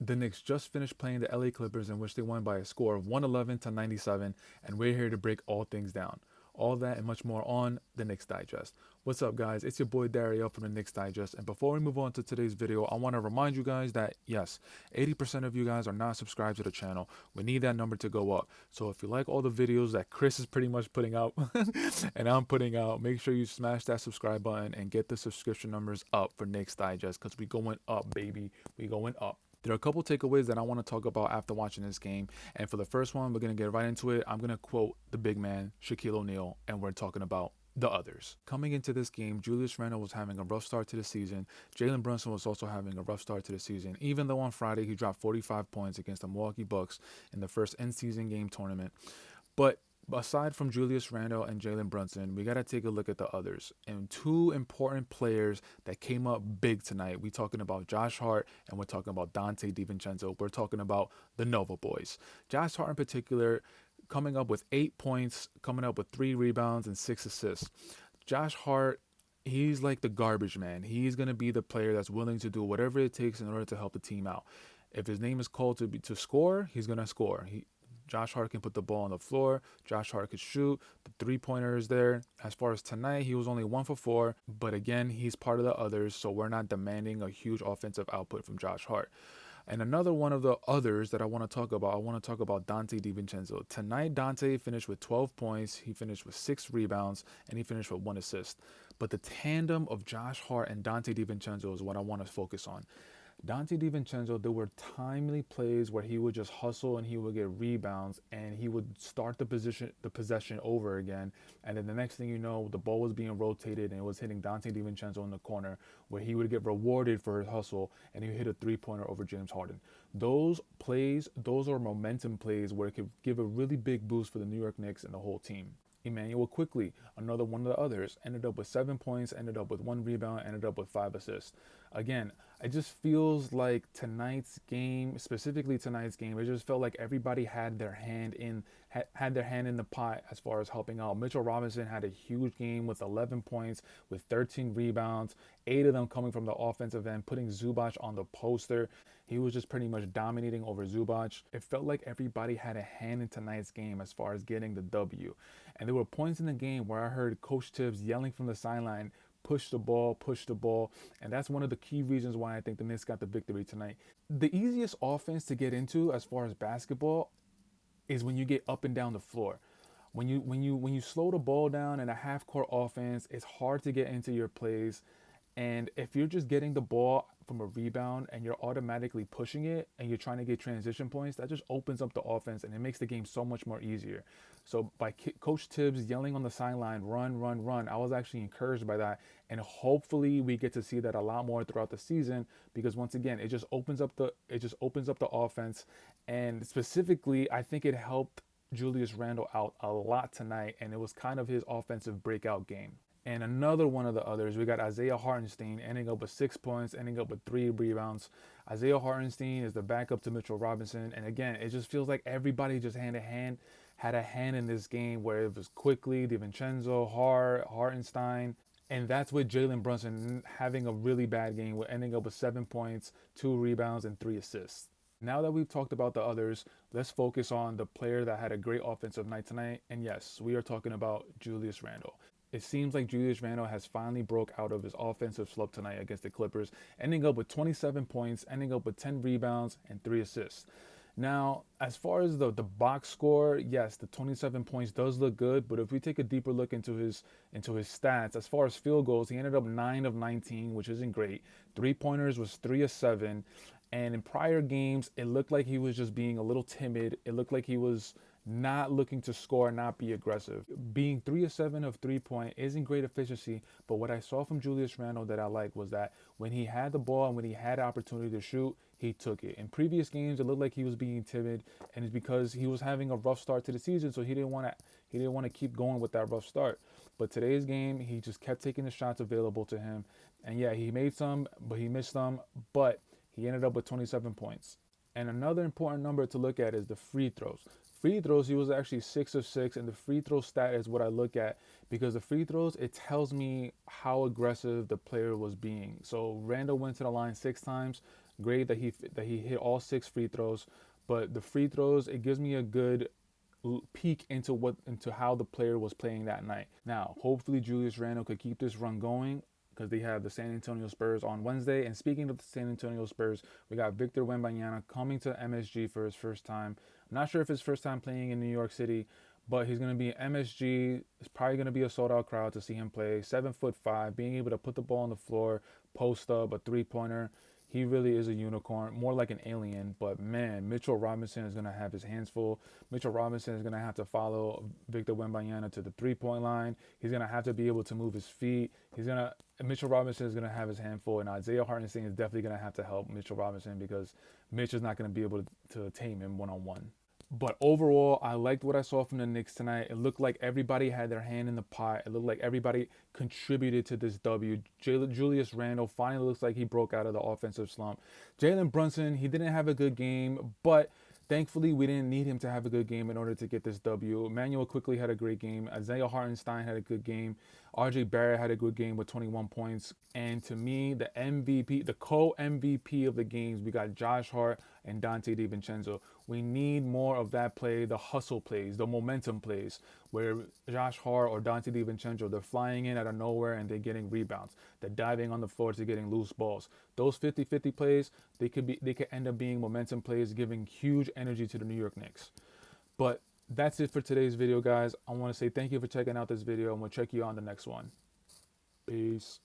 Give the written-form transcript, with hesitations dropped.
The Knicks just finished playing the LA Clippers, in which they won by a score of 111-97, and we're here to break all things down. All that and much more on the Knicks Digest. What's up, guys? It's your boy Dariel from the Knicks Digest. And before we move on to today's video, I want to remind you guys that yes, 80% of you guys are not subscribed to the channel. We need that number to go up. So if you like all the videos that Chris is pretty much putting out and I'm putting out, make sure you smash that subscribe button and get the subscription numbers up for Knicks Digest, because we going up, baby. We going up. There are a couple takeaways that I want to talk about after watching this game. And for the first one, we're going to get right into it. I'm going to quote the big man, Shaquille O'Neal, and we're talking about the others. Coming into this game, Julius Randle was having a rough start to the season. Jalen Brunson was also having a rough start to the season, even though on Friday he dropped 45 points against the Milwaukee Bucks in the first in-season game tournament. But aside from Julius Randle and Jalen Brunson, we got to take a look at the others. And two important players that came up big tonight. We're talking about Josh Hart and we're talking about Donte DiVincenzo. We're talking about the Nova boys. Josh Hart in particular, coming up with 8 points, coming up with 3 rebounds and 6 assists. Josh Hart, he's like the garbage man. He's going to be the player that's willing to do whatever it takes in order to help the team out. If his name is called to score, he's going to score. Josh Hart can put the ball on the floor. Josh Hart could shoot. The three-pointer is there. As far as tonight, he was only 1 for 4. But again, he's part of the others, so we're not demanding a huge offensive output from Josh Hart. And another one of the others that I want to talk about Donte DiVincenzo. Tonight, Donte finished with 12 points. He finished with 6 rebounds, and he finished with 1 assist. But the tandem of Josh Hart and Donte DiVincenzo is what I want to focus on. Donte DiVincenzo, there were timely plays where he would just hustle and he would get rebounds and he would start the possession over again. And then the next thing you know, the ball was being rotated and it was hitting Donte DiVincenzo in the corner, where he would get rewarded for his hustle and he hit a 3-pointer over James Harden. Those plays, those are momentum plays where it could give a really big boost for the New York Knicks and the whole team. Emmanuel Quickly, another one of the others, ended up with 7 points, ended up with 1 rebound, ended up with 5 assists. Again, it just feels like tonight's game, specifically tonight's game, it just felt like everybody had their hand in the pot as far as helping out. Mitchell Robinson had a huge game with 11 points, with 13 rebounds, 8 of them coming from the offensive end, putting Zubac on the poster. He was just pretty much dominating over Zubac. It felt like everybody had a hand in tonight's game as far as getting the W. And there were points in the game where I heard Coach Tibbs yelling from the sideline, push the ball, push the ball. And that's one of the key reasons why I think the Knicks got the victory tonight. The easiest offense to get into as far as basketball is when you get up and down the floor. When you slow the ball down in a half-court offense, it's hard to get into your plays. And if you're just getting the ball from a rebound and you're automatically pushing it and you're trying to get transition points, that just opens up the offense and it makes the game so much more easier. So by Coach Tibbs yelling on the sideline, run, run, run, I was actually encouraged by that. And hopefully we get to see that a lot more throughout the season, because once again, it just opens up the offense. And specifically, I think it helped Julius Randle out a lot tonight, and it was kind of his offensive breakout game. And another one of the others, we got Isaiah Hartenstein ending up with 6 points, ending up with 3 rebounds. Isaiah Hartenstein is the backup to Mitchell Robinson. And again, it just feels like everybody just had a hand in this game, where it was Quickly, DiVincenzo, Hartenstein. And that's with Jalen Brunson having a really bad game, ending up with 7 points, 2 rebounds, and 3 assists. Now that we've talked about the others, let's focus on the player that had a great offensive night tonight. And yes, we are talking about Julius Randle. It seems like Julius Randle has finally broke out of his offensive slump tonight against the Clippers, ending up with 27 points, ending up with 10 rebounds and 3 assists. Now, as far as the box score, yes, the 27 points does look good, but if we take a deeper look into his stats, as far as field goals, he ended up 9 of 19, which isn't great. 3-pointers was 3 of 7, and in prior games, it looked like he was just being a little timid. It looked like he was not looking to score, not be aggressive. Being 3 of 7 of 3-point isn't great efficiency, but what I saw from Julius Randle that I liked was that when he had the ball and when he had opportunity to shoot, he took it. In previous games, it looked like he was being timid, and it's because he was having a rough start to the season, so he didn't want to keep going with that rough start. But today's game, he just kept taking the shots available to him, and yeah, he made some, but he missed some, but he ended up with 27 points. And another important number to look at is the free throws. Free throws, he was actually 6 of 6, and the free throw stat is what I look at, because the free throws, it tells me how aggressive the player was being. So Randle went to the line 6 times, Great that he hit all 6 free throws, but the free throws, it gives me a good peek into how the player was playing that night. Now, hopefully Julius Randle could keep this run going because they have the San Antonio Spurs on Wednesday. And speaking of the San Antonio Spurs, we got Victor Wembanyama coming to MSG for his first time. I'm not sure if his first time playing in New York City, but he's going to be at MSG. It's probably going to be a sold out crowd to see him play. 7'5", being able to put the ball on the floor, post up, a 3-pointer. He really is a unicorn, more like an alien. But man, Mitchell Robinson is going to have his hands full. Mitchell Robinson is going to have to follow Victor Wembanyama to the 3-point line. He's going to have to be able to move his feet. Mitchell Robinson is going to have his handful, and Isaiah Hartenstein is definitely going to have to help Mitchell Robinson because Mitch is not going to be able to tame him one-on-one. But overall, I liked what I saw from the Knicks tonight. It looked like everybody had their hand in the pot. It looked like everybody contributed to this W. Julius Randle finally looks like he broke out of the offensive slump. Jalen Brunson, he didn't have a good game, but thankfully we didn't need him to have a good game in order to get this W. Emmanuel quickly had a great game. Isaiah Hartenstein had a good game. RJ Barrett had a good game with 21 points. And to me, the MVP, the co-MVP of the games, we got Josh Hart and Dante DiVincenzo. We need more of that play, the hustle plays, the momentum plays, where Josh Hart or Dante DiVincenzo, they're flying in out of nowhere and they're getting rebounds. They're diving on the floor to getting loose balls. Those 50-50 plays, they could end up being momentum plays, giving huge energy to the New York Knicks. But that's it for today's video, guys. I want to say thank you for checking out this video, and we'll check you on the next one. Peace.